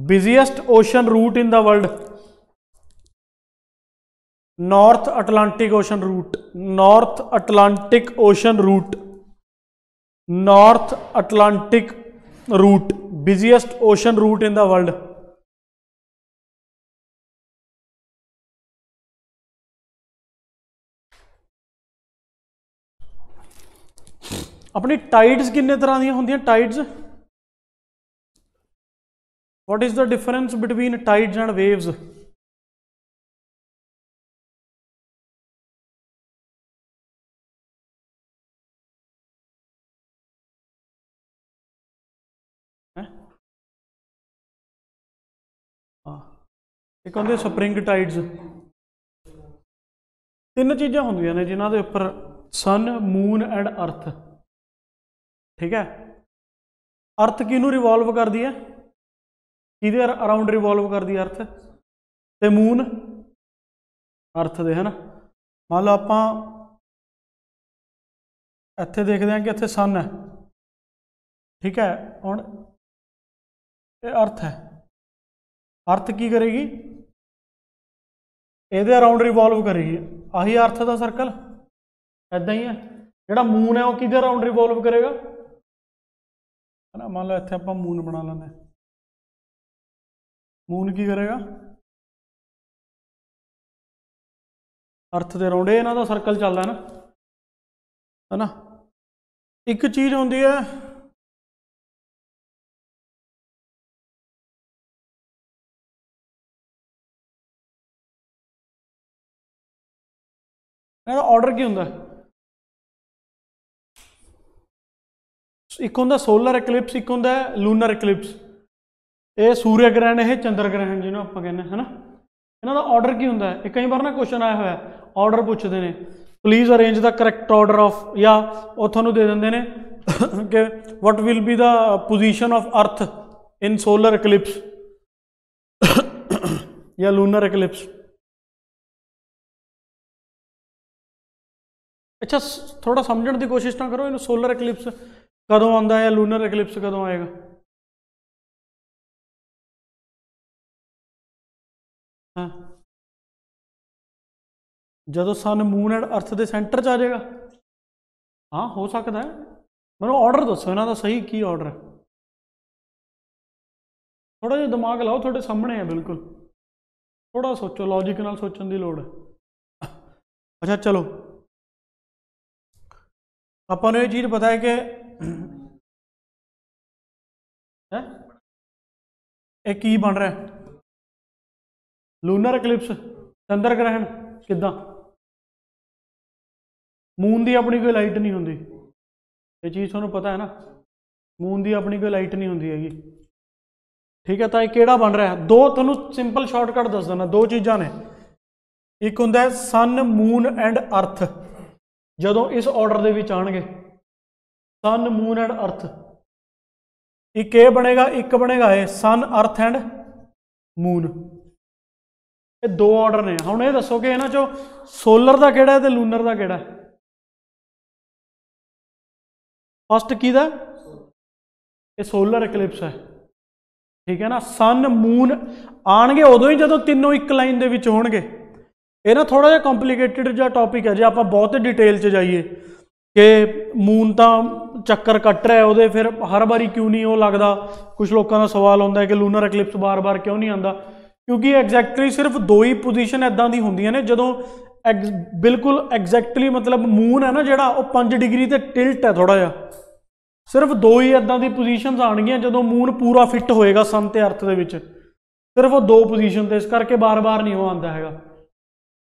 Busiest ocean route in the world, North Atlantic ocean route, North Atlantic ocean route, North Atlantic route, busiest ocean route in the world. अपनी tides किन्ने तरह दी होंदियां tides? What is the difference between tides and waves? एक होंदे spring tides. तीन चीज़ां होंदियां ने जिन्हां दे उपर सन मून एंड अर्थ, ठीक है। अर्थ किनू रिवॉल्व करती है, किहदे अराउंड रिवॉल्व करती है अर्थ, ते मून अर्थ दे, है ना। मान लो आप इत्थे देखते हैं कि इत्थे सन है, ठीक है। हुण ये अर्थ है, अर्थ की करेगी, ਇਹਦੇ अराउंड रिवॉल्व करेगी, आही अर्थ का सर्कल ऐदा ही है। ਜਿਹੜਾ मून है वह किहदे अराउंड रिवॉल्व करेगा, है ना। मान लो इत्थे आपां मून बना लेंगे, मून की करेगा अर्थ के अराउंड, इन्हां दा सर्कल चलदा है ना। एक चीज़ होंदी है ऑर्डर की होंदा, एक होंदा सोलर इक्लिप्स, एक होंदा लूनर इक्लिप्स। ये सूर्य ग्रहण है, चंद्र ग्रहण जिन्होंने आप कहने, है ना। इन्हों का ऑर्डर की होंदा है, कई बार ना क्वेश्चन आया हुआ है, ऑर्डर पूछते हैं, please arrange the correct order of, या वो थानू दे देंगे ने कि what will be the position of earth in solar Eclipse या लूनर इक्लिप्स। अच्छा, थोड़ा समझने की कोशिश ना करो, इन सोलर इक्लिप्स कदों आता है, लूनर इक्लिप्स कदों आएगा। हाँ, जदों सन मून एंड अर्थ के सेंटर च आ जाएगा। हाँ, हो सकता है, मैं ऑर्डर दसो इन्हों का सही की ऑर्डर है, थोड़ा जिहा दिमाग लाओ, थोड़े सामने है बिल्कुल, थोड़ा सोचो, लॉजिक नाल सोचने की लोड़ है। अच्छा चलो, आपां नूं ये चीज़ पता है कि एक की बन रहा है, लूनर इक्लिप्स, चंद्र ग्रहण किदां, मून की अपनी कोई लाइट नहीं होंदी, ये चीज़ तुहानूं पता है ना, मून की अपनी कोई लाइट नहीं होंदी हैगी, ठीक है। तो यह किहड़ा बन रहा है, दो तुहानूं सिंपल शॉर्टकट दस देना, दो चीज़ां ने, एक हुंदा है सन मून एंड अर्थ, जदों इस ऑर्डर दे विच आउणगे, सन मून एंड अर्थ, एक ये बनेगा, एक बनेगा ये सन अर्थ एंड मून, ये दो ऑर्डर ने। हुण ये दसो कि इन्हां चों सोलर का किहड़ा है ते लूनर का किहड़ा है, फस्ट किहदा, ये सोलर इक्लिप्स है, ठीक है ना। सन मून आएंगे उदों ही जदों तीनों एक लाइन दे विच होणगे। ये ना थोड़ा जिहा कॉम्प्लीकेटेड जिहा टॉपिक है, जे आपां बहुत डिटेल च जाइए कि मून तो चक्कर कट रहा है वो, फिर हर बारी क्यों नहीं वो लगता, कुछ लोगों का सवाल होंदा है कि लूनर इक्लिप्स बार बार क्यों नहीं आता, क्योंकि एग्जैक्टली सिर्फ दो ही पोजीशन इदां दी होंदियां ने, जदों बिल्कुल एग्जैक्टली मतलब मून है ना जिहड़ा, वो 5 डिग्री ते टिल्ट है थोड़ा जिहा, सिर्फ दो ही इदां दी पोजीशनस आउणगियां जदों मून पूरा फिट होएगा सन ते अर्थ दे विच, सिर्फ वो दो पोजीशन ते, इस करके बार बार नहीं वो आंदा हैगा,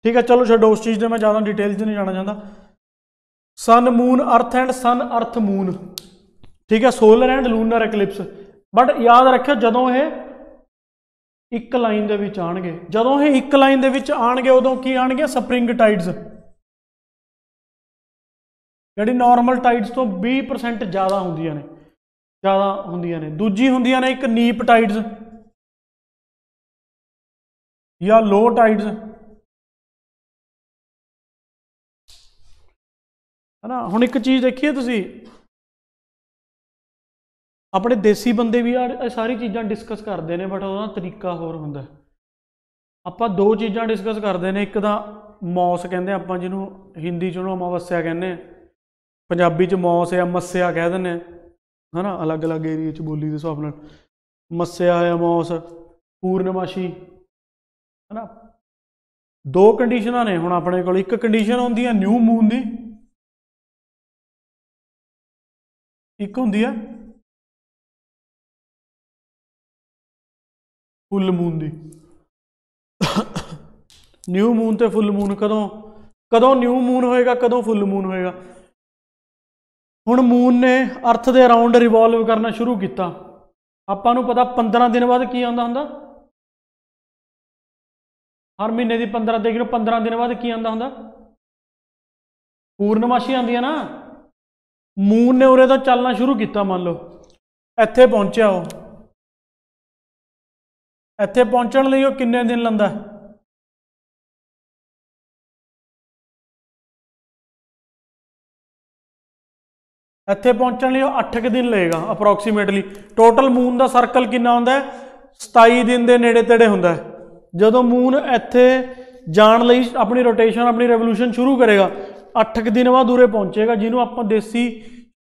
ठीक है। चलो छड्डो उस चीज़ से, मैं ज़्यादा डिटेल च नहीं जाना चाहता। Sun moon earth and sun earth moon, ठीक है, solar and lunar eclipse. But याद रखियो जदों ये एक लाइन दे विच आउणगे, जदों ये एक लाइन दे विच आउणगे उदों की आउणगे, स्प्रिंग टाइड्स, जिहड़ी नॉर्मल टाइड्स तो 20% ज़्यादा होंदियां ने, ज़्यादा होंदियां ने। दूजी होंदियां ने एक नीप टाइड्स या लो टाइड्स, है ना। हुण एक चीज़ देखिए तुसीं, अपने देसी बंदे भी ये सारी चीज़ां डिस्कस करते हैं, बट ਉਹਦਾ तरीका होर ਹੁੰਦਾ। ਆਪਾਂ दो चीज़ां डिस्कस करते हैं, एक तो मौस कहते ਆਪਾਂ ਜਿਹਨੂੰ हिंदी 'ਚ ਉਹਨੂੰ ਅਮਾਵਸਿਆ ਕਹਿੰਦੇ, पंजाबी 'ਚ मौस या मस्या कह ਦਿੰਦੇ है ना, अलग अलग एरिए 'ਚ बोली के हिसाब नाल। मस्या या मौस, पूर्णमाशी है ना। दो कंडीशन ने हुण अपने कोल, एक कंडीशन होंदी है न्यू मून की, एक होंदी है फुल मून की। न्यू मून तो फुल मून कदों कदों न्यू मून होएगा, कदों फुल मून होएगा। हुण मून ने अर्थ के अराउंड रिवॉल्व करना शुरू किया। आपां नूं पता 15 दिन बाद की आंदा हुंदा, हर महीने की 15 तरीक नूं 15 दिन बाद की आंदा हुंदा, पूर्णमाशी आंदी है ना। मून ने उरे तो चलना शुरू किया, मान लो इत्थे पहुंचा, वो इत्थे पहुंचण लई वो किन्ने दिन लंदा, इत्थे पहुंचण लई 8 दिन लगेगा अप्रोक्सीमेटली। टोटल मून का सर्कल कितना हुंदा है, 27 दिन के नेड़े तेड़े हुंदा है। जदों मून इत्थे जाण लई अपनी रोटेशन, अपनी रेवोल्यूशन शुरू करेगा, 8 दिन बाद उरे पहुंचेगा, जिन्हों आपां देसी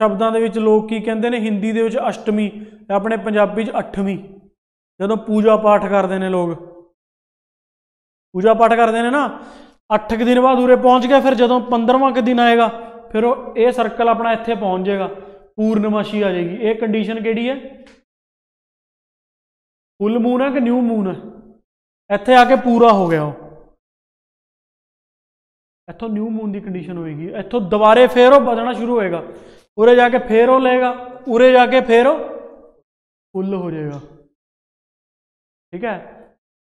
शब्दों के लोग की कहते हैं, हिंदी के अष्टमी, अपने पंजाबी 8वीं। जदों पूजा पाठ करते हैं लोग, पूजा पाठ करते हैं ना, 8 दिन बाद उरे पहुंच गया। फिर जदों 15वां दिन आएगा, फिर ये सर्कल अपना इत्थे पहुंच जाएगा, पूर्णमाशी आ जाएगी। ये कंडीशन केड़ी है, फुल मून है कि न्यू मून है, इत्थे आके पूरा हो गया वो, इत्थों न्यू मून की कंडीशन होएगी। इत्थों दोबारे फिर वो बदलना शुरू होएगा, उरे जाके फिर वो लेगा, उरे जाके फिर वो फुल हो जाएगा। ठीक है,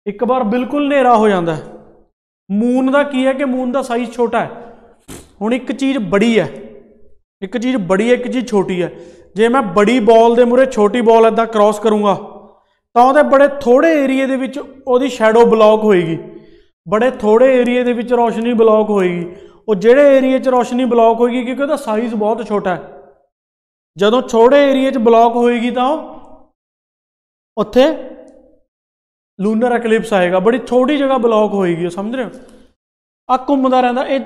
एक बार बिल्कुल नेरा हो जाता है। मून का की है कि मून का साइज छोटा है। हुण एक चीज़ बड़ी है, एक चीज़ बड़ी है, एक चीज़ छोटी है। जे मैं बड़ी बॉल के मूहरे छोटी बॉल इदा क्रॉस करूँगा, तो वो बड़े थोड़े एरिए के विच ओहदी शैडो ब्लॉक होएगी, बड़े थोड़े एरिए के विच रोशनी ब्लॉक होएगी। और जेड़े एरिए च रोशनी ब्लॉक होएगी, क्योंकि उसका साइज बहुत छोटा है, जदों छोटे एरिए च ब्लॉक होएगी तो उत्थे लूनर एक्लिप्स आएगा, बड़ी छोटी जगह ब्लॉक होएगी, समझ रहे हो। आ घूमता रहता, ये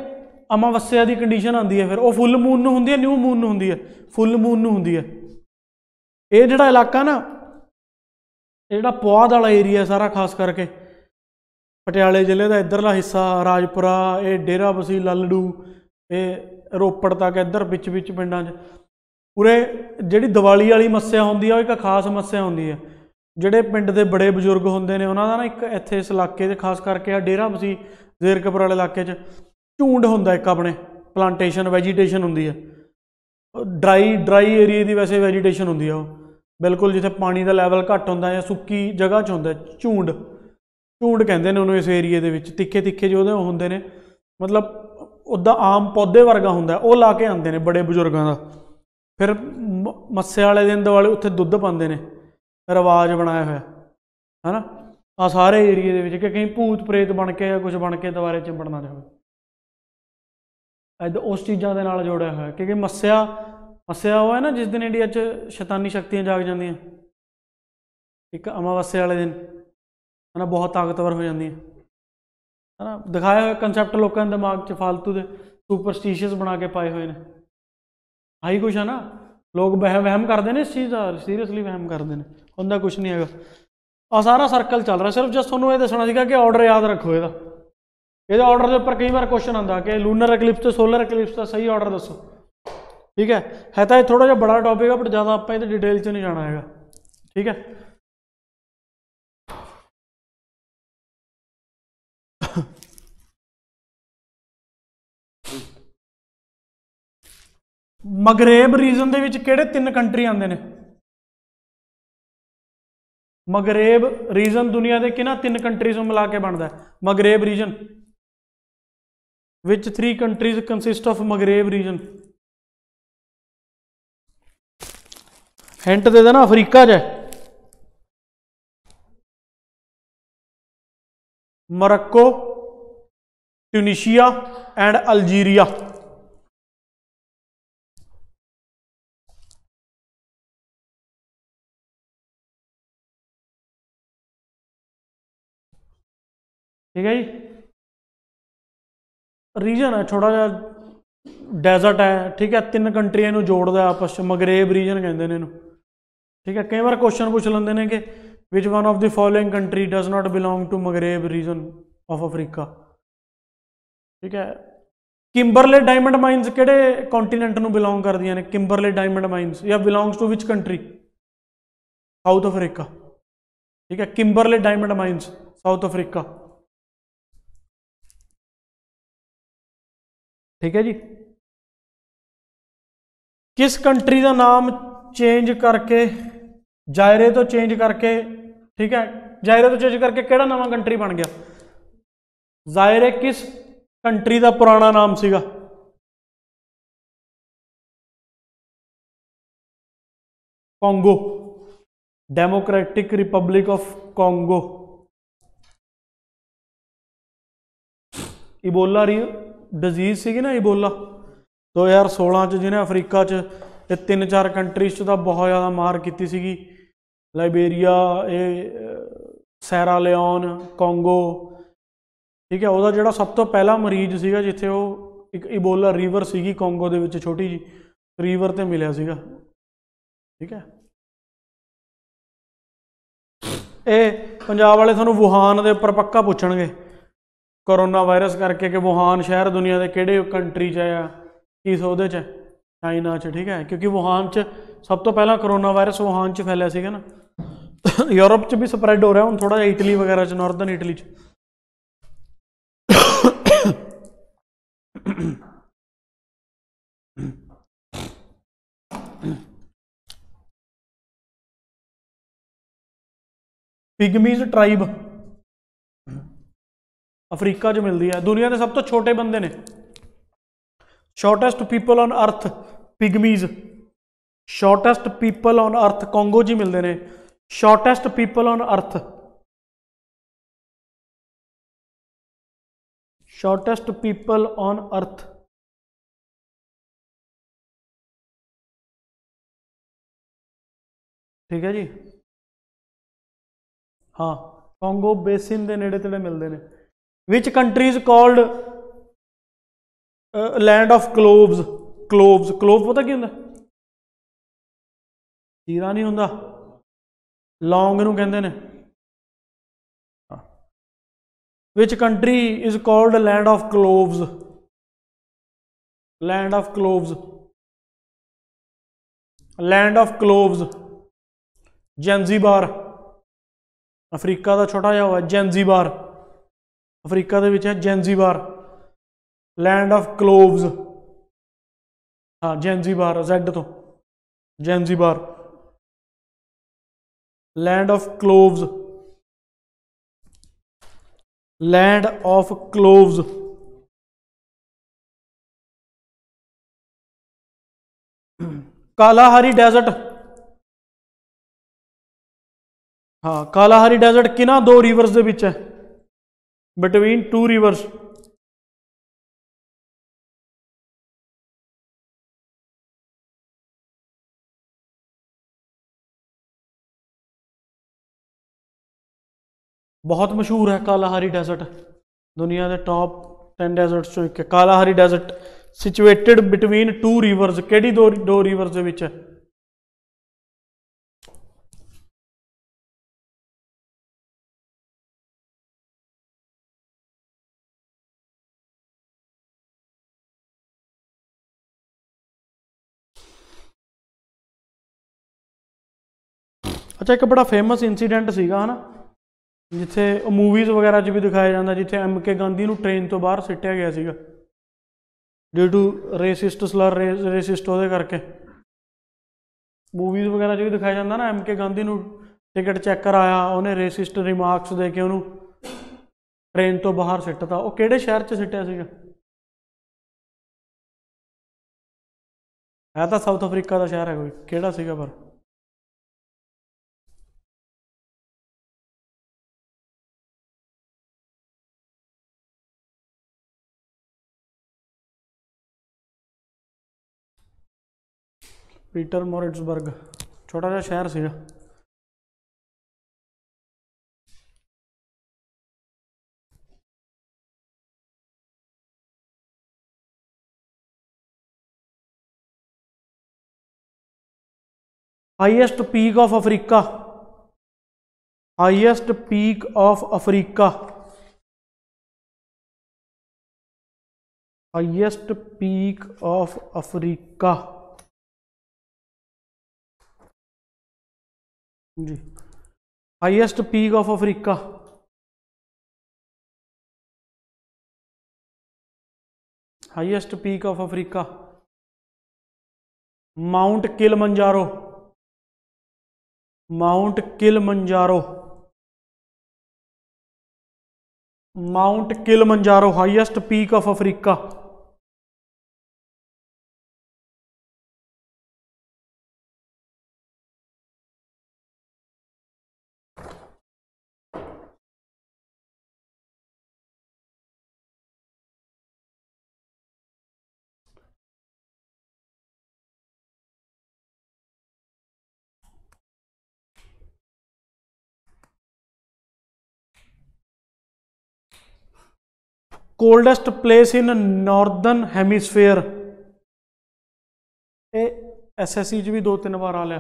अमावस्या की कंडीशन आती है। फिर वो फुल मून नूं हुंदी है, न्यू मून नूं हुंदी है, फुल मून नूं हुंदी है। ये जिहड़ा इलाका ना, ये जिहड़ा पुआध वाला एरिया सारा, खास करके पटियाले जिले का इधरला हिस्सा, राजपुरा, ये डेरा बसी, लालड़ू, ये रोपड़ तक इधर बिच बिच पिंडां च पूरे जिहड़ी दिवाली वाली मस्या होंदी है, एक खास मस्या होंदी है। ਜਿਹੜੇ ਪਿੰਡ ਦੇ बड़े बजुर्ग होंगे ने, उन्हों का ना एक इत्थे इस इलाके से खास करके डेरा बसी जेरकपुर वाले इलाके झुंड होंदा एक अपने प्लांटेशन वैजीटेशन होंदी है, ड्राई एरिए की वैसे वैजीटेशन होंदी है, वो बिल्कुल जिथे पानी का लैवल घट होंदा या सुक्की जगह च होंदा, झुंड कहते हैं उन्होंने। इस एरिए के तिखे तिखे जो होंदे ने, मतलब उदा आम पौधे वर्गा होंदा, वो ला के आते हैं बड़े बजुर्गों का। फिर मस्से वाले दिन दिवाली उत्थे दुध पाते हैं, रिवाज बनाया हुआ है ना। आ सारे एरिए के कहीं भूत प्रेत बन के या कुछ बन के दोबारे चिंबड़ना चाहे, उस चीज़ों के नाल जोड़िया हुआ है। क्योंकि मस्या वो है ना, जिस दिन इंडिया शैतानी शक्तियाँ जाग जांदियां, एक अमावस्या वाले दिन है ना, बहुत ताकतवर हो जाती है ना। दिखाया हुआ कंसैप्ट लोगों के दिमाग च फालतू के सुपरस्टिशियस बना के पाए हुए हैं। आई कुछ है ना, लोग वहम करते हैं इस चीज़ का, सीरियसली वहम करते हैं, उनका कुछ नहीं है। आ सारा सर्कल चल रहा, सिर्फ जस्ट थोड़ा ये दसना सीगा कि ऑर्डर याद रखो। ये ऑर्डर के उपर कई बार क्वेश्चन आता कि लूनर एक्लिप्स तो सोलर एक्लिप्स का सही ऑर्डर दसो। ठीक है तो ये थोड़ा जिहा बड़ा टॉपिक है, बट ज़्यादा आप ये डिटेल च नहीं जाना है। ठीक है, मगरेब रीजन दे विच किहड़े 3 कंट्री आते हैं? मगरेब रीजन दुनिया के किन्हां 3 कंट्रीज में मिला के बनता है Maghreb region? Which 3 countries consist of Maghreb region? Hint दे देना, अफ्रीका च मोरक्को, ट्यूनीशिया एंड अल्जीरिया। ठीक है जी। रीजन है थोड़ा जा डेजर्ट है, ठीक है, 3 कंट्रियां ਨੂੰ जोड़दा आपस च, मगरेब रीजन कहते हैं इनू, ठीक है। कई बार क्वेश्चन पूछ लेंगे ने कि which one of the following country does not belong to Maghreb region of Africa, ठीक है। किम्बरले डायमंड माइनस किहड़े कॉन्टीनेंट ਨੂੰ बिलोंग करदियां ने, किम्बरले डायमंड माइनस, या belongs to which country, South Africa, ठीक है। Kimberley diamond mines South Africa, ठीक है जी। किस कंट्री का नाम चेंज करके, जायरे तो चेंज करके, ठीक है, जायरे तो चेंज करके केड़ा नवा कंट्री बन गया? जायरे किस कंट्री का पुराना नाम सीगा? Congo, Democratic Republic of Congo. Ebola disease सी ना, इबोला 2016 च, जिन्हें अफ्रीका च 3-4 कंट्रीज च बहुत ज़्यादा मार की सी, लाइबेरिया, सैरा लियोन, कॉन्गो, ठीक है। वह जोड़ा सब तो पहला मरीज सीगा जिथे वो एक इबोला रिवर सी कॉन्गो दे विच, छोटी जी रिवर ते मिलिया सीगा, ठीक है। ये पंजाब वाले थानू वुहान के उपर पक्का पूछणगे कोरोना वायरस करके कि वुहान शहर दुनिया के किहड़े कंट्री च है, किस उहदे च, चाइना च, ठीक है। क्योंकि वुहान च सब तो पहला कोरोना वायरस वुहान च फैलिया सीगा ना। यूरोप च भी स्प्रैड हो रहा हूँ थोड़ा, इटली वगैरह च, नॉर्दर्न इटली च। पिगमीज ट्राइब अफ्रीका च मिलती है, दुनिया के सब तो छोटे बंदे ने, shortest people on earth, pygmies, shortest people on earth Congo जी मिलते हैं, shortest people on earth, shortest people on earth, ठीक है जी। हाँ, कॉन्गो बेसिन के नेड़े तेड़े मिलते हैं। विच country is called land of cloves, cloves, clove पता की होंगे? जीरा नहीं होंगे, लौंग नूं कहंदे ने। Which country is called land of cloves, land of cloves, land of cloves, Zanzibar, Africa का छोटा जहा हुआ है जैंजीबार, अफ्रीका दे विच है जैंजीबार, लैंड ऑफ क्लोव्स, हाँ जैंजीबार, जेड तो Zanzibar, land of cloves, land of cloves. Kalahari desert, हाँ कालाहारी डेजर्ट किना 2 रिवर्स दे विच है, बिटवीन 2 रिवर्स, बहुत मशहूर है कालाहारी डेजर्ट, दुनिया के टॉप 10 डेजर्ट्स चो एक है Kalahari desert, situated between 2 rivers, केड़ी दो रिवर्स दे विच है? अच्छा, एक बड़ा फेमस इंसीडेंट सीगा है ना, जिथे मूवीज़ वगैरह च भी दिखाया जाता, जिथे MK गांधी नूं ट्रेन तो बाहर सिटिया गया सीगा due to racist slur, racist वो करके। मूवीज़ वगैरह च भी दिखाया जाता ना, MK गांधी नूं टिकट चेक कराया, उन्हें रेसिस्ट रिमार्क्स दे के उन्होंने ट्रेन तो बाहर सिटता। वो किहड़े शहर च सिटिया सीगा? है तो साउथ अफ्रीका का शहर है कोई, किहड़ा सीगा पर? पीटर मोरिट्सबर्ग, छोटा जहा शहर सीगा। Highest peak of Africa, highest peak of Africa, highest peak of Africa जी, highest peak of Africa, highest peak of Africa, Mount Kilimanjaro, Mount Kilimanjaro, Mount Kilimanjaro highest peak of Africa. Coldest place in northern hemisphere, SSC च भी 2-3 बार आ लिया।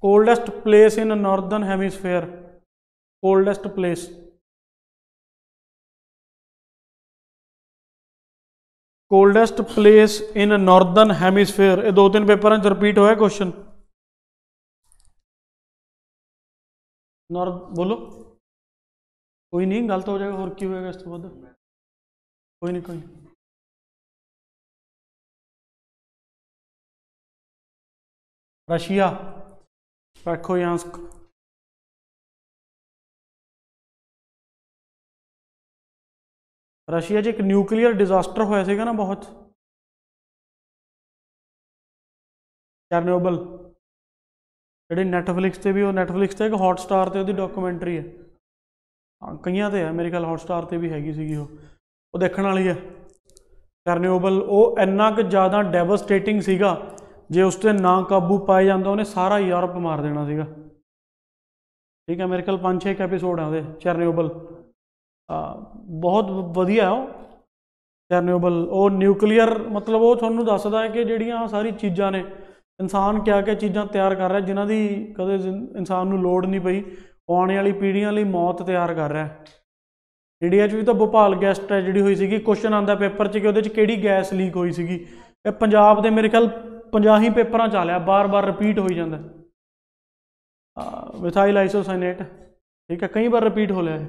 Coldest place in northern hemisphere, coldest place, coldest place in northern hemisphere, ये 2-3 paper repeat होया question. North बोलो, कोई नहीं गलत हो जाएगा, और की होएगा इस तो बाद, कोई नहीं कोई नहीं। रशिया, पेट्रोयांस्क, रशिया च एक न्यूक्लियर डिजास्टर होया सीगा ना बहुत, चेरनोबिल, ਜਿਹੜੀ ਨੈਟਫਲਿਕਸ ਤੇ ਵੀ, ਉਹ ਨੈਟਫਲਿਕਸ ਤੇ ਇੱਕ ਹੌਟਸਟਾਰ ਤੇ ਉਹਦੀ ਡਾਕੂਮੈਂਟਰੀ ਹੈ, ਹਾਂ ਕਈਆਂ ਤੇ ਹੈ ਮੇਰੇ ਖਿਆਲ, ਹੌਟਸਟਾਰ ਤੇ ਵੀ ਹੈਗੀ ਸੀਗੀ, ਉਹ ਦੇਖਣ ਵਾਲੀ ਹੈ। ਚੈਰਨੋਬਲ ਉਹ ਇੰਨਾ ਕੁ ਜ਼ਿਆਦਾ ਡੈਵਸਟੇਟਿੰਗ ਸੀਗਾ, ਜੇ ਉਸ ਤੇ ਨਾ ਕਾਬੂ ਪਾਇਆ ਜਾਂਦਾ ਉਹਨੇ ਸਾਰਾ ਯੂਰਪ ਮਾਰ ਦੇਣਾ ਸੀਗਾ। ਠੀਕ ਹੈ, ਮੇਰੇ ਖਿਆਲ 5-6 ਐਪੀਸੋਡ ਆ ਉਹਦੇ ਚੈਰਨੋਬਲ, ਬਹੁਤ ਵਧੀਆ ਉਹ ਚੈਰਨੋਬਲ। ਉਹ ਨਿਊਕਲੀਅਰ ਮਤਲਬ ਉਹ ਤੁਹਾਨੂੰ ਦੱਸਦਾ ਹੈ ਕਿ ਜਿਹੜੀਆਂ ਸਾਰੀ ਚੀਜ਼ਾਂ ਨੇ, ਇਨਸਾਨ ਕਿਆ ਕਿਆ ਚੀਜ਼ਾਂ ਤਿਆਰ ਕਰ ਰਿਹਾ ਜਿਨ੍ਹਾਂ ਦੀ ਕਦੇ ਇਨਸਾਨ ਨੂੰ ਲੋੜ ਨਹੀਂ ਪਈ, ਆਉਣ ਵਾਲੀ ਪੀੜ੍ਹੀਆਂ ਲਈ ਮੌਤ ਤਿਆਰ ਕਰ ਰਿਹਾ। ਇੰਡੀਆ 'ਚ ਵੀ ਤਾਂ ਭੋਪਾਲ ਗੈਸ ਟ੍ਰੈਜਡੀ ਹੋਈ ਸੀਗੀ, ਕੁਐਸਚਨ ਆਉਂਦਾ ਪੇਪਰ 'ਚ ਕਿ ਉਹਦੇ 'ਚ ਕਿਹੜੀ ਗੈਸ ਲੀਕ ਹੋਈ ਸੀਗੀ। ਇਹ ਪੰਜਾਬ ਦੇ ਮੇਰੇ ਖਿਆਲ 50 ਹੀ ਪੇਪਰਾਂ 'ਚ ਆ ਲਿਆ, ਬਾਰ-ਬਾਰ ਰਿਪੀਟ ਹੋਈ ਜਾਂਦਾ, ਮਿਥਾਈਲ ਆਈਸੋਸਾਇਨੇਟ। ਠੀਕ ਹੈ, ਕਈ ਵਾਰ ਰਿਪੀਟ ਹੋ ਲਿਆ ਇਹ।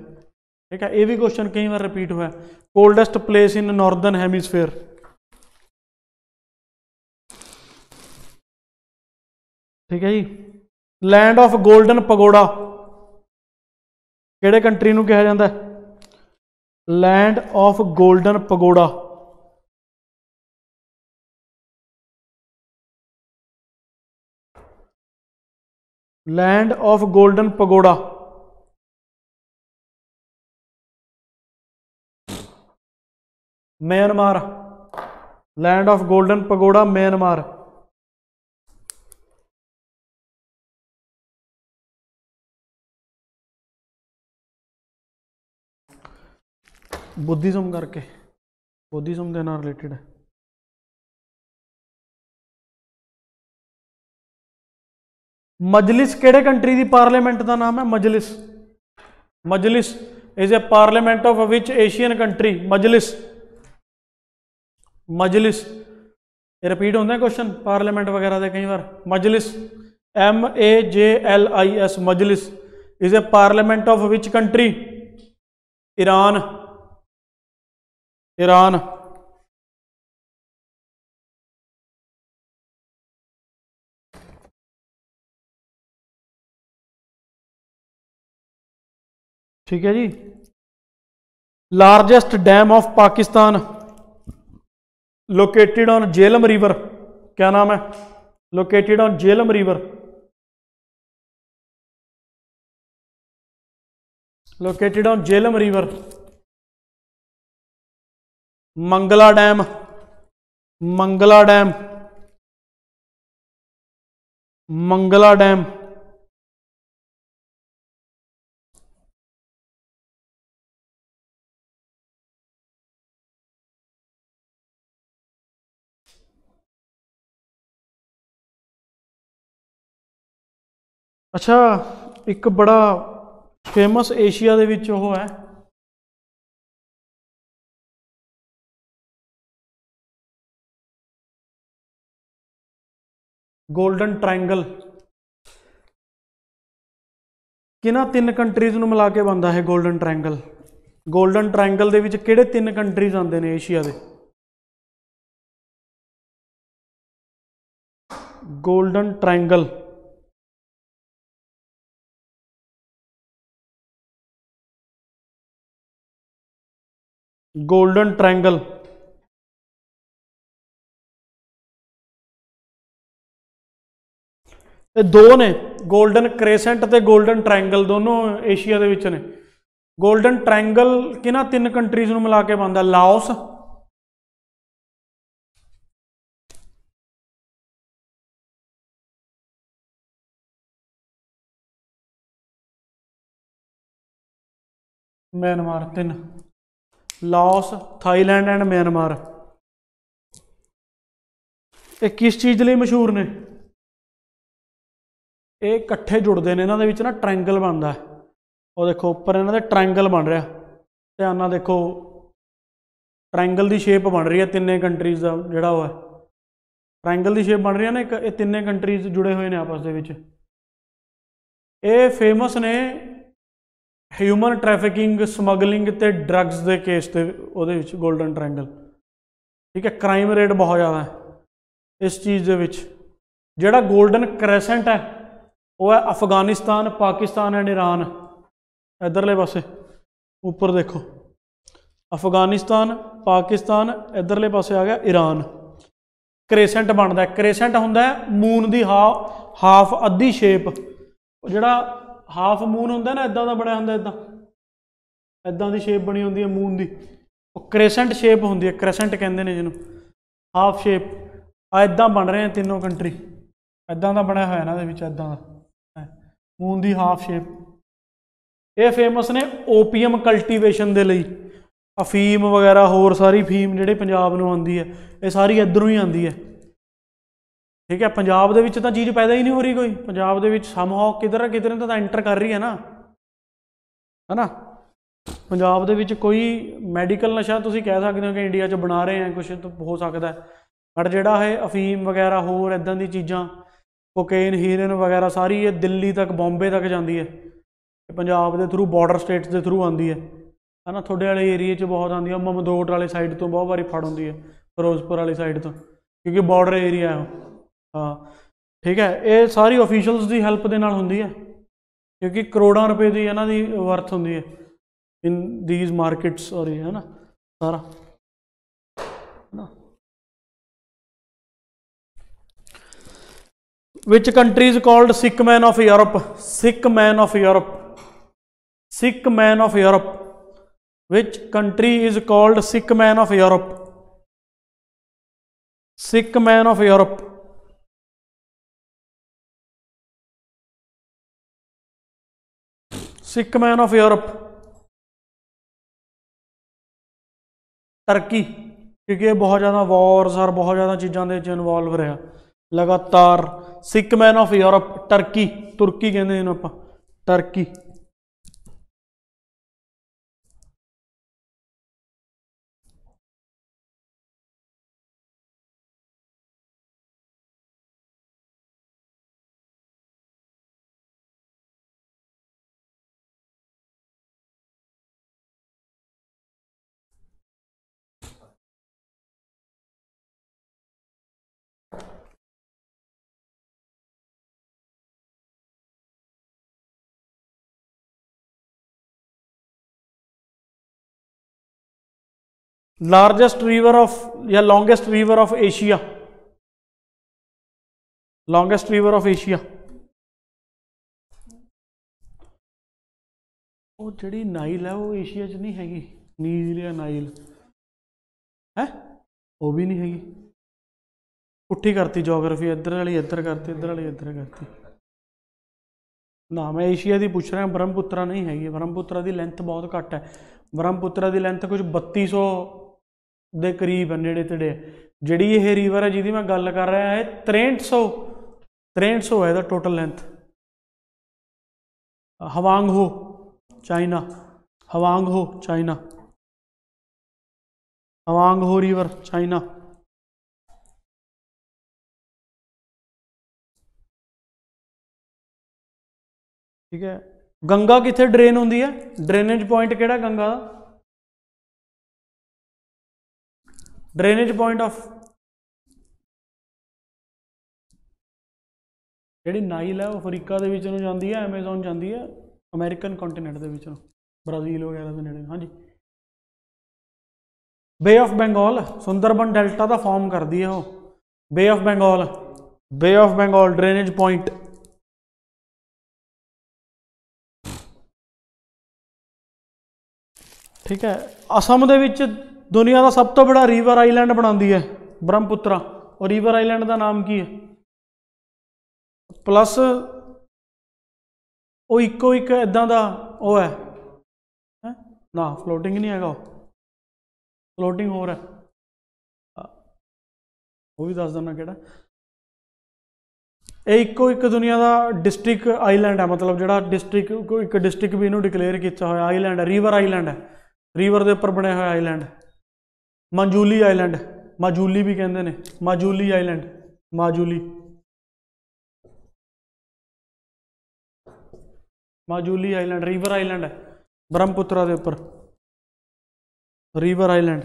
ठीक है, ये भी क्वेश्चन कई बार रिपीट हुआ है। Coldest place in northern hemisphere, ठीक है जी। लैंड ऑफ गोल्डन पगोड़ा किहड़े कंट्री नूं कहा जाता है? Land of golden pagoda, land of golden pagoda Myanmar, land of golden pagoda Myanmar. Buddhism करके, बुद्धिज्म के नाल रिलेटेड है। मजलिस किहड़े कंट्री दी पार्लियामेंट का नाम है? Majlis, Majlis is a parliament of which Asian country? Majlis, Majlis repeat होंगे question parliament वगैरह के कई बार। Majlis MAJLIS, Majlis is a parliament of which country? Iran, Iran. ठीक है जी। Largest dam of Pakistan located on Jhelum river, क्या नाम है? Located on Jhelum river, located on Jhelum river. Mangla dam, Mangla dam, Mangla dam. अच्छा, एक बड़ा फेमस एशिया दे विच ओह है गोल्डन ट्रायंगल। किन्हां 3 कंट्रीज़ नूं मिला के बनदा है गोल्डन ट्रायंगल? गोल्डन ट्रायंगल दे विच किहड़े 3 कंट्रीज़ आंदे ने एशिया दे? Golden triangle. गोल्डन ट्रायंगल ये दो ने, गोल्डन क्रेसेंट ते गोल्डन ट्रायंगल दोनों एशिया दे विच ने। गोल्डन ट्रायंगल किन्हां 3 कंट्रीज़ नूं मिला के बनदा? Laos, Myanmar. 3, Laos, Thailand and Myanmar. ये किस चीज़ लिए मशहूर ने? ये इकट्ठे जुड़ते हैं, इन्हों के ना ट्रायंगल बनता है। और देखो उपर इन्हों ट्रायंगल बन रहा, ध्यान नाल देखो ट्रायंगल की शेप बन रही है तिन्ने कंट्रीज़ का जोड़ा वो है ट्रायंगल की शेप बन रही है ना एक, ये तिन्ने कंट्रीज़ जुड़े हुए हैं आपस के। ये फेमस ने ह्यूमन ट्रैफिकिंग, समगलिंग ते ड्रग्स के केस के वो गोल्डन ट्रायंगल। ठीक है, क्राइम रेट बहुत ज़्यादा है इस चीज़ के जोड़ा गोल्डन क्रेसेंट है वो है अफगानिस्तान, पाकिस्तान एंड ईरान। इधरले पासे ऊपर देखो अफगानिस्तान, पाकिस्तान, इधरले पासे आ गया ईरान। क्रेसेंट बनता है, क्रेसेंट होंदा है मून की हाफ अद्धी शेप, जोड़ा हाफ मून होंदा है ना इदा का बनया होंदा, इदा की शेप बनी होंदी है मून की, क्रेसेंट शेप होंदी है, क्रेसेंट कहते हैं जिन्हों, हाफ शेप। इदा बन रहे हैं तीनों कंट्री, इदा का बनया हुआ इन्होंने इदा का मून की हाफ शेप। ये फेमस ने ओपीएम कल्टीवेशन के लिए, अफीम वगैरह होर सारी फीम जी पंजाब में आती है ये सारी इधरों ही आती है। ठीक है, पंजाब दे विच तां चीज़ पैदा ही नहीं हो रही कोई, पंजाब दे विच समहाउ किधर किधर तो एंटर कर रही है ना। पंजाब दे विच कोई मैडिकल नशा तुसीं कह सकते हो कि इंडिया च बना रहे हैं कुछ तो हो सकता है, बट जिहड़ा है अफीम वगैरह होर इदां दी चीज़ां, कोकेन, हीरोइन वगैरह सारी ये दिल्ली तक, बॉम्बे तक जाती है, पंजाब के थ्रू बॉर्डर स्टेट्स के थ्रू आती है ना। थोड़े वाले एरिए बहुत आती है, ममदोट वाली साइड तो बहुत बारी फड़ होंदी है, फिरोजपुर वाली साइड तो, क्योंकि बॉर्डर एरिया है। हाँ ठीक है, ये सारी ऑफिशियल्स की हैल्प के नाल होंदी है, क्योंकि करोड़ों रुपए की इन्हां दी वर्थ होंदी है इन दीज मार्केट्स, और ये है ना सारा ना। विच country is called sick man of Europe? Sick man of Europe, sick man of Europe, which country is called sick man of Europe? Sick man of Europe, sick man of Europe, Turkey, क्योंकि बहुत ज़्यादा Wars और बहुत ज़्यादा चीज़ों के involve रहा लगातार। Sick man of Europe Turkey, तुर्की कहते हैं आप, टर्की। लार्जेस्ट रिवर ऑफ या longest river of Asia, longest river of Asia, वो जी नाइल है वो एशिया च नहीं हैगी, नील या नाइल है वो भी नहीं हैगी, पुट्ठी करती जोग्राफी, इधर वाली इधर करती, इधर वाली इधर करती ना। मैं एशिया की पूछ रहा, ब्रह्मपुत्रा नहीं हैगी, ब्रह्मपुत्रा की लेंथ बहुत घट है, ब्रह्मपुत्रा की लेंथ कुछ 3200 के करीब है, नेड़े तेड़े। जी ये रिवर है जिहदी मैं गल कर रहा है 6300 है टोटल लेंथ, हवांग हो चाइना, हवांग हो चाइना, हवांग हो रिवर चाइना। ठीक है, गंगा कितने ड्रेन होंगी है, ड्रेनेज पॉइंट केड़ा गंगा का, drainage point of the Nile है वो अफ्रीका के विच जाती है, एमेजोन जाती है अमेरिकन कॉन्टीनेंट के विच, ब्राजील वगैरह के नेड़े। हाँ जी, bay of Bengal Sundarban delta का फॉर्म करती है वो, bay of Bengal, bay of Bengal drainage point. ठीक है, असम दे विच दुनिया का सब तो बड़ा रिवर आइलैंड बनाती है ब्रह्मपुत्रा, और रिवर आइलैंड का नाम की है, प्लस वो इको एक इदा का वो है, ना फ्लोटिंग नहीं है, फ्लोटिंग होर है, वो भी दस देना केड़ा, ये इको एक दुनिया का डिस्ट्रिक्ट आइलैंड है, मतलब जो डिस्ट्रिक्ट एक डिस्ट्रिक्ट भी इन्हों डिकलेयर किया हुआ आइलैंड है, रिवर आइलैंड है, रिवर के उपर बने हुए आइलैंड, माजूली आइलैंड, माजूली भी कहते हैं, Majuli island, Majuli, Majuli island river island है ब्रह्मपुत्रा के उपर, river island.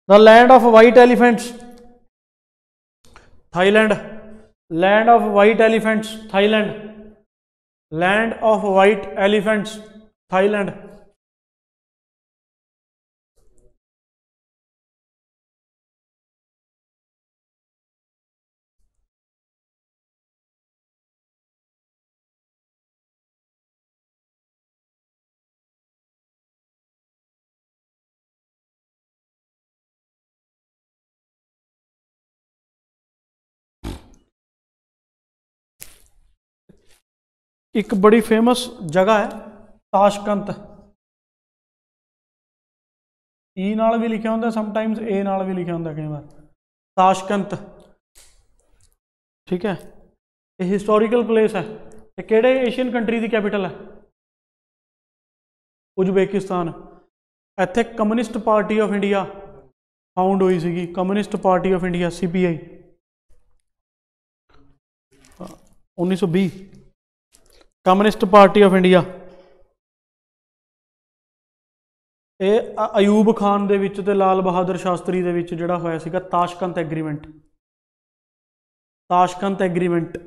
The land of white elephants Thailand, land of white elephants Thailand, land of white elephants Thailand. एक बड़ी फेमस जगह है ताशकंत, ई नाल भी लिखा होंगे समटाइम्स, ए नाल भी लिखा होंगे कई बार, ताशकंत। ठीक है, ये हिस्टोरिकल प्लेस है, ये केड़े एशियन कंट्री की कैपिटल है, उज्बेकिस्तान। इत्थे Communist Party of India found हुई सी, Communist Party of India CPI 1920, Communist Party of India. ये अयूब खान दे विच ते लाल बहादुर शास्त्री दे विच जिहड़ा होया सीगा Tashkent agreement, Tashkent agreement,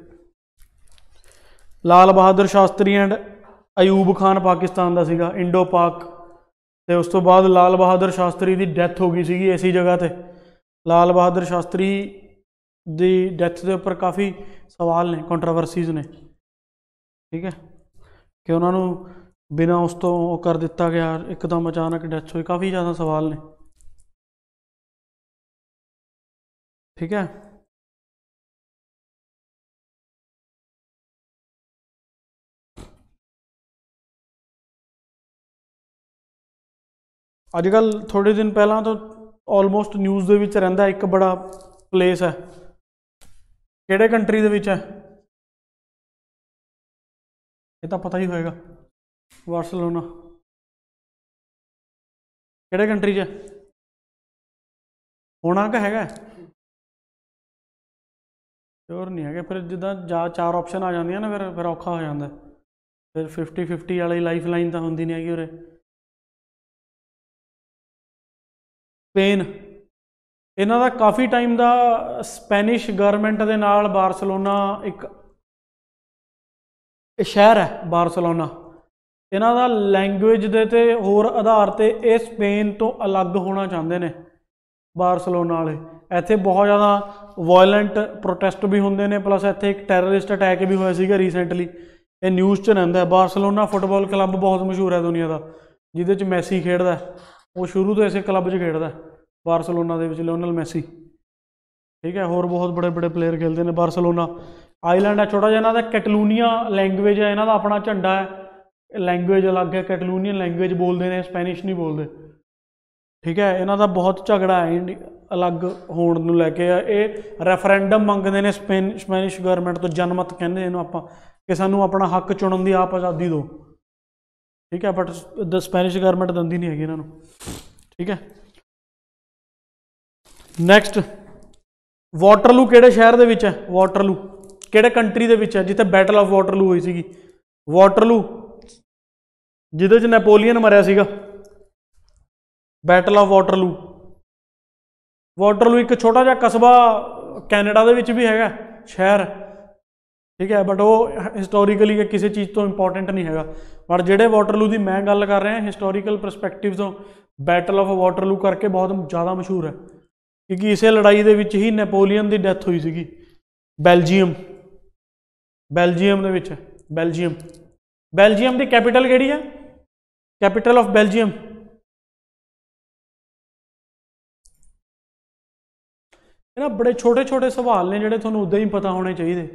Lal Bahadur Shastri and Ayub Khan Pakistan का सीगा, इंडो पाक। तो उस तो बाद लाल बहादुर शास्त्री की डैथ हो गई सी इसी जगह पर, लाल बहादुर शास्त्री की डैथ के उपर काफ़ी सवाल ने, कंट्रोवर्सीज ने। ठीक है, कि उन्होंने बिना उस तो कर दिता गया, एकदम अचानक डेथ हुई, काफ़ी ज़्यादा सवाल ने। ठीक है, अजकल थोड़े दिन पहला तो ऑलमोस्ट न्यूज़ दे विच रहिंदा एक बड़ा प्लेस है, किहड़े कंट्री दे विच है, ये तो पता ही होएगा, बार्सिलोना किहड़े कंट्री च होना कि हैगा, श्योर नहीं है, फिर जिदा जा 4 ऑप्शन आ जाती ना, फिर औखा हो जाता, फिर 50-50 वाली लाइफ लाइन तो होंगी नहीं हैगी उरे। स्पेन, इन्हों का काफ़ी टाइम का स्पैनिश गवर्नमेंट के नाल बार्सिलोना एक शहर है, बार्सिलोना इन्हों का लैंगुएज के ते होर आधार पर ये स्पेन तो अलग होना चाहते हैं बार्सिलोना वाले। इत्थे बहुत ज़्यादा वायलेंट प्रोटेस्ट भी होंगे ने, प्लस इत्थे एक टैररिस्ट अटैक भी होया सीगा रिसेंटली, ये न्यूज़ च रहिंदा है। बार्सिलोना फुटबॉल क्लब बहुत मशहूर है दुनिया का, जिहदे मैसी खेडदा है, वो शुरू तो इसे क्लब च खेडदा है बार्सिलोना दे विच, लियोनल मैसी। ठीक है, होर बहुत बड़े बड़े प्लेयर खेलते हैं बार्सिलोना। आइलैंड है छोटा जिहा, इन्हां दा कैटलूनिया लैंगुएज है, इन्हां दा अपना झंडा है, लैंगुएज अलग है, कैटलूनियन लैंगुएज बोलते हैं, स्पैनिश नहीं बोलते। ठीक है, इन्हां दा बहुत झगड़ा है अलग होण नूं लैके। ये रैफरेंडम मंगते हैं स्पैनिश गवर्नमेंट तो, जनमत कहंदे इहनूं आपां, कि सानूं अपना हक चुणन की आप आज़ादी दो। ठीक है, बट स्पैनिश गवर्नमेंट दिंदी नहीं हैगी इन्हां नूं। ठीक है, नैक्सट वाटरलू किहड़े शहर दे विच है? वाटरलू किहड़े कंट्री दे विच है जिथे बैटल ऑफ वाटरलू हुई सीगी? वाटरलू जिहदे च नैपोलीयन मरिया सीगा, बैटल ऑफ वाटरलू। वाटरलू एक छोटा जिहा कस्बा कैनेडा दे विच भी हैगा शहर। ठीक है, बट वो हिस्टोरिकली किसी चीज़ तो इंपॉर्टेंट नहीं हैगा। बट जिहड़े वाटरलू की मैं गल कर रहा हिस्टोरिकल परस्पैक्टिव तो, बैटल ऑफ वाटरलू करके बहुत ज़्यादा मशहूर है, क्योंकि इसे लड़ाई दे विच ही नैपोलीयन की डैथ हुई सीगी। बैल्जीयम, बैल्जीयम दे विच है, बैल्जीयम। बैल्जीयम की कैपिटल किहड़ी है? Capital of Belgium? ना बड़े छोटे छोटे सवाल ने जिहड़े तुहानूं उदां ही पता होने चाहिए,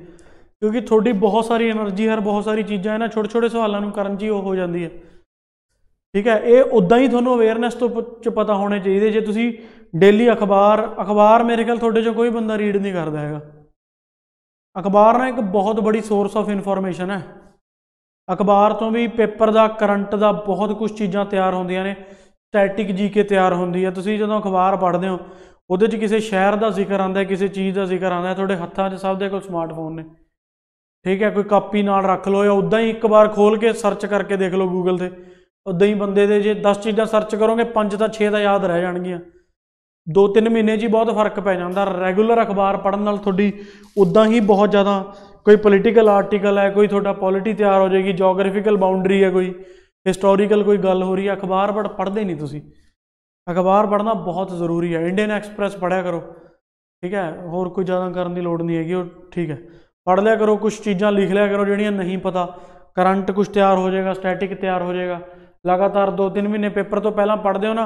क्योंकि थोड़ी बहुत सारी एनर्जी हर बहुत सारी चीज़ां इन्हां छोटे छोटे सवालों नूं करन च हो जाती है। ठीक है, ये उदां ही तुहानूं अवेयरनैस तो पता होने चाहिए। जे तुसीं डेली अखबार मेरे ख्याल थोड़े चों कोई बंदा रीड नहीं करता हैगा। अखबार ना एक बहुत बड़ी सोर्स ऑफ इन्फॉर्मेशन है। अखबार तो भी पेपर का करंट का बहुत कुछ चीज़ां तैयार होंदियां ने, स्टैटिक जी के तैयार होंदी है। तुसीं जदों अखबार पढ़ते हो उहदे च किसी शहर का जिक्र आता है, किसी चीज़ का जिक्र आता है, थोड़े हत्थां 'च सब दे कोल स्मार्टफोन ने। ठीक है, कोई कापी नाल रख लो या उदां ही एक बार खोल के सर्च करके देख लो गूगल से, उदां ही बंदे दे जे 10 चीज़ां सर्च करोगे 5 तो 6 तो याद रह जाएगियां। 2-3 महीने जी बहुत फर्क पै जाता। रैगूलर अखबार पढ़न नाल थोड़ी उदां ही बहुत ज़्यादा, कोई पोलीटिकल आर्टिकल है, कोई थोड़ा पॉलिटी तैयार हो जाएगी, जोग्राफिकल बाउंड्री है, कोई हिस्टोरिकल कोई गल हो रही है, अखबार पढ़ते नहीं तुसीं। अखबार पढ़ना बहुत ज़रूरी है। इंडियन एक्सप्रैस पढ़िया करो। ठीक है, होर कोई ज़्यादा करने की लोड़ नहीं हैगी। ठीक है, पढ़ लिया करो, कुछ चीज़ां लिख लिया करो जिहड़ियां नहीं पता, करंट कुछ तैयार हो जाएगा, स्टैटिक तैयार हो जाएगा। लगातार 2-3 महीने पेपर तो पहला पढ़ते हो ना,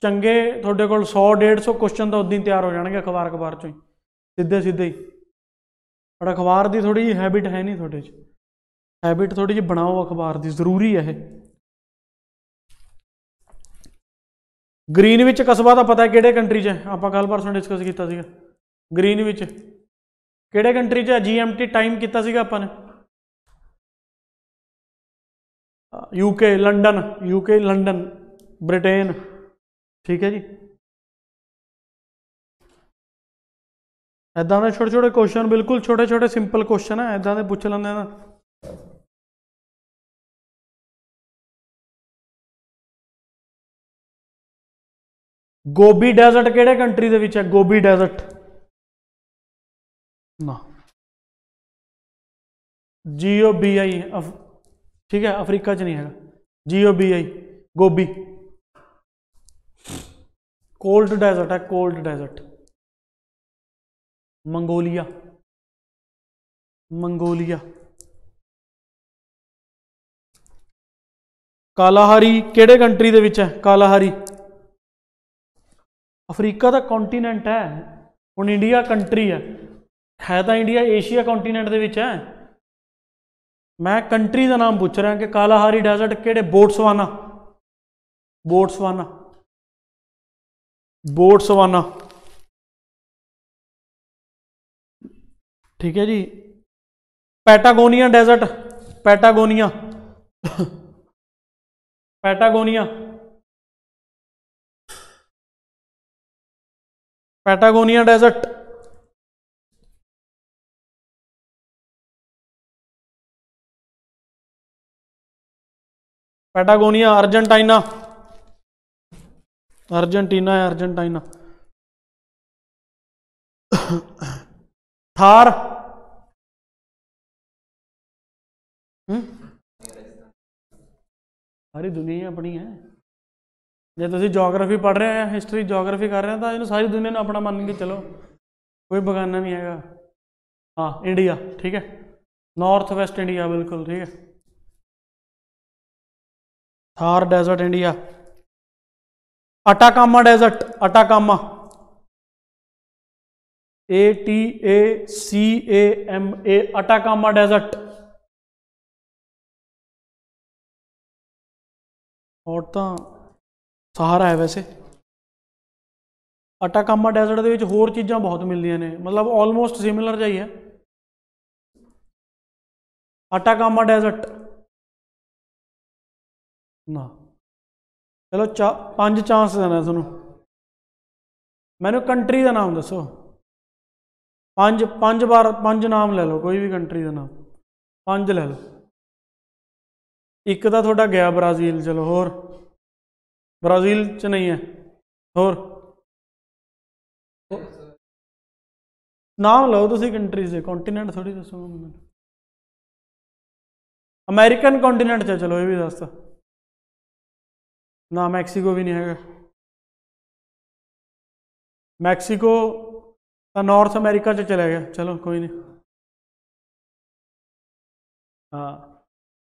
चंगे थोड़े को 100-150 क्वेश्चन तो उद्दां ही तैयार हो जाएंगे अखबार चों ही, सीधे सीधे ही। पर अखबार की थोड़ी जी हैबिट है नहीं थोड़े च, हैबिट थोड़ी जी बनाओ अखबार की, जरूरी है। ग्रीनविच कस्बा का पता है किहड़े कंट्री च है? आपां कल परसों डिस्कस किया सीगा। ग्रीनविच किहड़े कंट्री च है? GMT टाइम किया सीगा आपां ने। UK London, UK London, Britain. ठीक है जी, इदां दे छोटे छोटे क्वेश्चन, बिल्कुल छोटे छोटे सिंपल क्वेश्चन है, इदां दे पूछ लैंदे ना। गोबी डेजर्ट किहड़े कंट्री दे विच है? गोबी डेजर्ट ना, GOBI। ठीक है, अफ्रीका च नहीं है। GOBI गोबी, कोल्ड डेजर्ट है, cold desert. Mongolia, Mongolia. Kalahari किहड़े कंट्री दे विच है? कालाहारी अफ्रीका का कॉन्टीनेंट है। हुण इंडिया कंट्री है तो इंडिया एशिया कॉन्टीनेंट दे विच है। मैं कंट्री का नाम पूछ रहा कि कालाहारी डेजर्ट किहड़े? Botswana, Botswana, Botswana. ठीक है जी, Patagonia desert, Patagonia, Patagonia, Patagonia desert. Patagonia Argentina, Argentina है, अर्जेंटीना। थार सारी दुनिया ही अपनी है। जे तुम जोग्राफी पढ़ रहे हैं, हिस्टरी जोग्राफी कर रहे हैं, तो इन्हें सारी दुनिया ने अपना मान के चलो, कोई बगाना नहीं है। हाँ, इंडिया। ठीक है, नॉर्थ वेस्ट इंडिया, बिल्कुल ठीक है। Thar desert India. Atacama desert, Atacama, ATACAMA, Atacama desert. और तो सहारा है वैसे। अटाकामा डेजर्ट ਦੇ ਵਿੱਚ ਹੋਰ ਚੀਜ਼ਾਂ बहुत मिलदियां ने, मतलब ऑलमोस्ट सिमिलर ਜਿਹਾ ਹੀ है। अटाकामा डेजर्ट ना, चलो 5 चांस देना ਤੁਹਾਨੂੰ। मैंने कंट्री का नाम दसो, 5 बार 5 नाम ले लो, कोई भी कंट्री का नाम 5 ले लो। एक तो थोड़ा गया ब्राज़ील, चलो होर, ब्राज़ील च नहीं है, होर नाम लो तुसी कंट्री से, कॉन्टीनेंट थोड़ी दसो मैं। अमेरिकन कॉन्टीनेंट च चलो ये भी दस ना, मैक्सीको भी नहीं है। मैक्सीको नॉर्थ अमेरिका च चला गया, चलो कोई नहीं। हाँ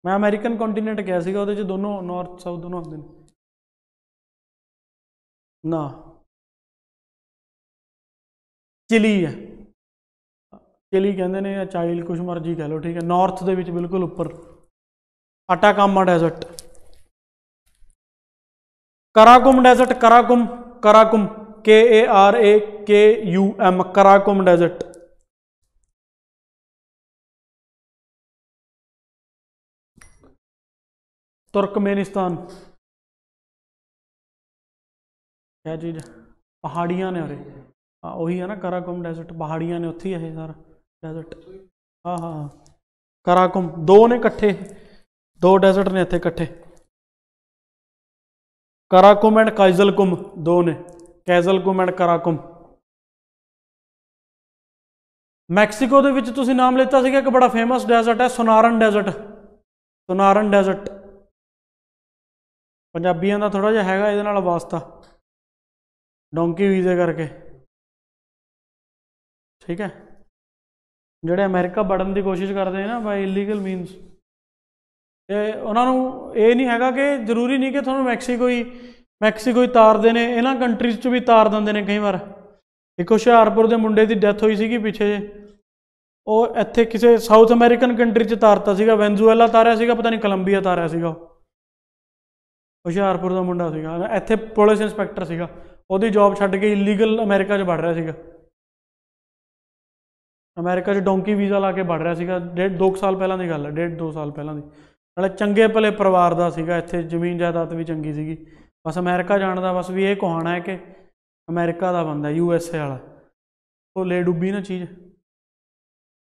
मैं अमेरिकन कॉन्टीनेंट क्या सीगा, ਉਹਦੇ ਚ दोनों नॉर्थ साउथ दोनों आते हैं ना। चिली है, चिली कहते हैं या चाइल्ड, कुछ मर्जी कह लो, ठीक है। नॉर्थ ਦੇ ਵਿੱਚ बिल्कुल ऊपर, Atacama desert. Karakum desert, Karakum, Karakum KARAKUM, Karakum desert. Turkmenistan, क्या चीज़ है, पहाड़ियाँ ने, अरे हाँ वही है ना कराकुम डेजर्ट, पहाड़ियाँ ने उत्थे है सारा डेजर्ट। हाँ हाँ हाँ, कराकुम 2 ने इकट्ठे, 2 डेजर्ट ने इत्थे इकट्ठे। कराकुम एंड काइजलकुम 2 ने, कैजलकुम एंड कराकुम। मैक्सीको ਦੇ ਵਿੱਚ ਤੁਸੀਂ नाम लेता ਸੀਗਾ एक बड़ा फेमस डेजर्ट है सोनारन डेजर्ट, सोनारन डेजर्ट। पंजाबियों का थोड़ा जिहा हैगा ਇਹਦੇ ਨਾਲ वास्ता, डोंकी वीजे करके, ठीक है। ਜਿਹੜੇ अमेरिका बढ़न की कोशिश करते हैं ना बाई इलीगल मीनस, उन्होंने ये नहीं है कि जरूरी नहीं कि थोड़ा मैक्सीको ही तारते हैं, इन्होंने कंट्रीज च भी तार देंगे ने कई बार। एक हुशियारपुर के मुंडे की डैथ हुई सी पिछे जे, वो इत्थे किसी साउथ अमेरिकन कंट्री च तारता सीगा, वेनेजुएला तारिया सीगा, पता नहीं कोलंबिया तारिया सीगा। हुशियारपुर का मुंडा सीगा, इत्थे पुलिस इंस्पैक्टर सीगा, ਉਹਦੀ जॉब छड्ड के इलीगल अमेरिका च बढ़ रहा सीगा, अमेरिका च डोंकी वीज़ा ला के बढ़ रहा सीगा। 1.5-2 साल पहला की गल है, 1.5-2 साल पहला की। नाले चंगे भले परिवार का सीगा, इत्थे जमीन जायदाद भी चंगी सीगी, बस अमेरिका जाने का बस भी ये कहाना है कि अमेरिका का बंदा USA वाला, तो ले डुब्बी ना चीज़।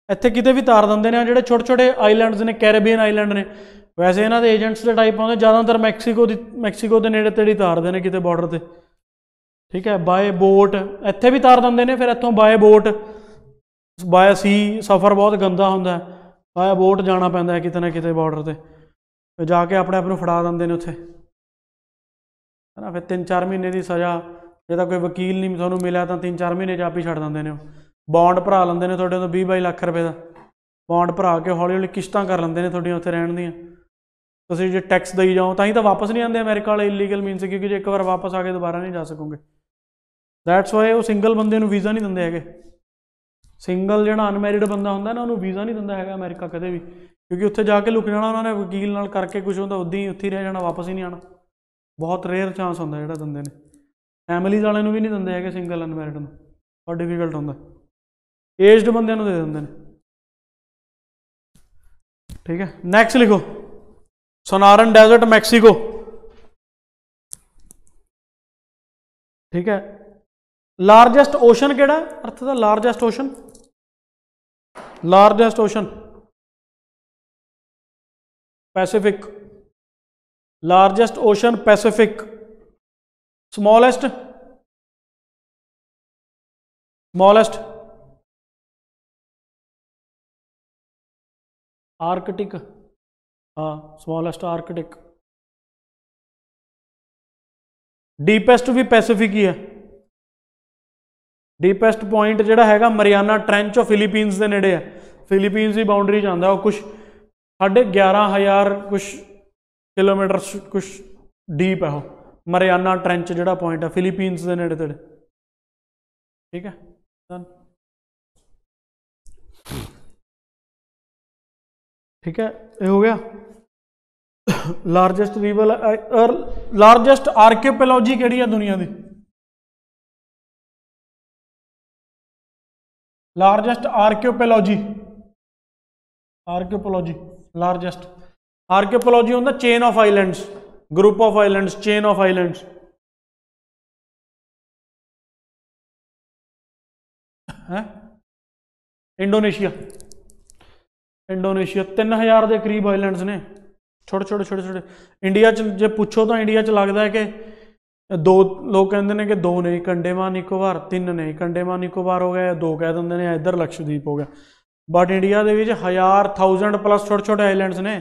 इत्थे किते भी तार देंगे ने, जिहड़े छोटे छोटे आईलैंड्स ने, कैरेबियन आईलैंड ने, वैसे इन्हों के एजेंट्स के टाइप आते ज़्यादातर मैक्सीको के नेड़े तेड़े तारते हैं किते बॉर्डर से, ठीक है। बाय बोट इत्थे भी तार देंगे ने, फिर इत्थों बाय बोट, बाय सी सफ़र बहुत गंदा होंदा है, बाय बोट जाना पैंदा है किते ना किते बॉर्डर से, फिर जाके अपने आप को फड़ा देंगे ने उत्थे, है ना। फिर 3-4 महीने की सज़ा, जो कोई वकील नहीं थोड़ा मिला तो 3-4 महीने आप ही छड़ देंगे ने। बॉन्ड भरा लेंगे ने थोड़े तो 20-22 लाख रुपए का बॉन्ड भरा के हौली हौली किश्तां कर लेंगे ने थोड़ियां उत्थे रहन दियां। तुसीं जे टैक्स दई जाओ तां ही तो वापस नहीं आते अमेरिका वाले इलीगल मीन से, क्योंकि जो एक बार वापस आ गए दोबारा नहीं जा सकोगे। दैट्स वाई वो सिंगल बंदे नूं वीज़ा नहीं देंदे हैगे। सिंगल जिहड़ा अनमैरिड बंदा होंदा ना, उन्होंने वीज़ा नहीं दिंदा हैगा अमेरिका कदे भी, क्योंकि उत्थे जाके लुक जाना उन्होंने वकील नाल करके, कुछ होंदा उद्दां ही उत्थे रह जाना, वापस ही नहीं आना। बहुत रेयर चांस होंदा जिहड़ा दिंदे ने। फैमिलीज़ वाले नूं भी नहीं दिंदे हैगे सिंगल अनमैरिड नूं, बहुत डिफिकल्ट होंदा। एजड बंदियां नूं दे दिंदे ने, ठीक है। नैक्सट लिखो, सोनारन डेजर्ट मैक्सीको, ठीक है। लार्जेस्ट ओशन केड़ा अर्थ दा, largest ocean, largest ocean Pacific, largest ocean Pacific. Smallest, smallest Arctic, हाँ स्मॉलेस्ट आर्कटिक। डीपेस्ट भी पैसिफिक ही है। डीपेस्ट पॉइंट जिहड़ा हैगा मरियाना ट्रेंच ऑफ फिलीपींस के नेड़े है, फिलीपींस की बाउंड्री च आंदा, वो कुछ 11,500 कुछ किलोमीटर कुछ डीप है वो मरियाना ट्रेंच जिहड़ा पॉइंट है फिलीपींस के नेड़े तेड़े, ठीक है। ठीक है, ये हो गया। लार्जेस्ट रिवर, लार्जेस्ट आर्कियोपेलॉजी केड़ी है दुनिया की? लार्जेस्ट आर्कियोपेलॉजी, आर्कियोपोलॉजी लार्जेस्ट आर्कियोपोलॉजी होता chain of islands, group of islands, chain of islands. है इंडोनेशिया, इंडोनेशिया 3000 के करीब आइलैंड्स ने, छोटे छोटे छोटे छोटे। इंडिया च जे पूछो तो इंडिया च लगता है कि दो, लोग कहते हैं कि दो नहीं, अंडेमान निकोबार, 3 नहीं, अंडेमान निकोबार हो गया, 2 कह देंगे ने, इधर लक्षद्वीप हो गया। बट इंडिया के 1000 प्लस छोटे छोटे आइलैंड्स ने।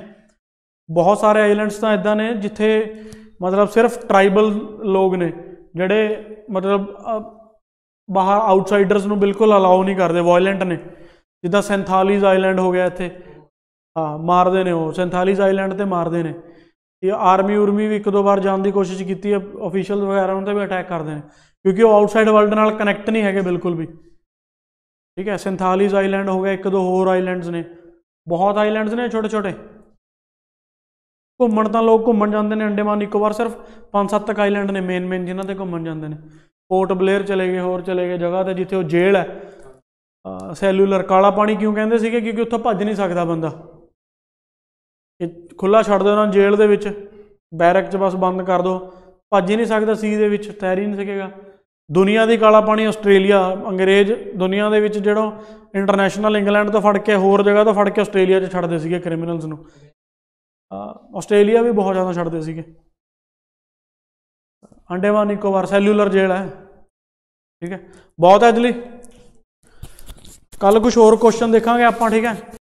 बहुत सारे आइलैंड्स तो इदा ने जिथे मतलब सिर्फ ट्राइबल लोग ने, जड़े मतलब बाहर आउटसाइडर्स ਨੂੰ बिल्कुल अलाउ नहीं करते, वायलेंट ने। जिदा सेंथालीज आइलैंड हो गया इतने, हाँ मारते हैं वो, सेंथालीज आइलैंड तो मारते हैं। ये आर्मी उर्मी भी 1-2 बार जाने की कोशिश की है, ऑफिशियल वगैरह उन्होंने भी अटैक करते हैं, क्योंकि वो आउटसाइड वर्ल्ड नाल कनैक्ट नहीं है बिल्कुल भी। ठीक है, सेंथालीज आइलैंड हो गया, 1-2 होर आइलैंड्स ने, बहुत आइलैंड्स ने छोटे छोटे। घूमन तो लोग घूमन जाते हैं अंडेमान निकोबार, सिर्फ 5-7 तक आइलैंड ने मेन मेन जिन्हों पर घूमन जाते हैं। पोर्ट ब्लेयर चले गए, होर चले गए जगह तो जिथे वो जेल है, सैल्यूलर काला पानी क्यों कहते थे, क्योंकि उत्थों भज नहीं सकता बंदा, खुला छड़ दो ना जेल दे विच, बैरक च बस बंद कर दो, भज ही नहीं सकता, सी दे विच तैर ही नहीं सकेगा। दुनिया की काला पानी आस्ट्रेलिया, अंग्रेज दुनिया के विच जो इंटरनैशनल इंग्लैंड तो फड़ के, होर जगह तो फड़ के आस्ट्रेलिया च छड्डदे सीगे क्रिमिनल्स नूं। आस्ट्रेलिया भी बहुत ज़्यादा छड्डदे सीगे। अंडेमान निकोबार सैल्यूलर जेल है। ठीक है, बहुत है अजली। कल कुछ होर क्वेश्चन देखांगे आपां, ठीक है।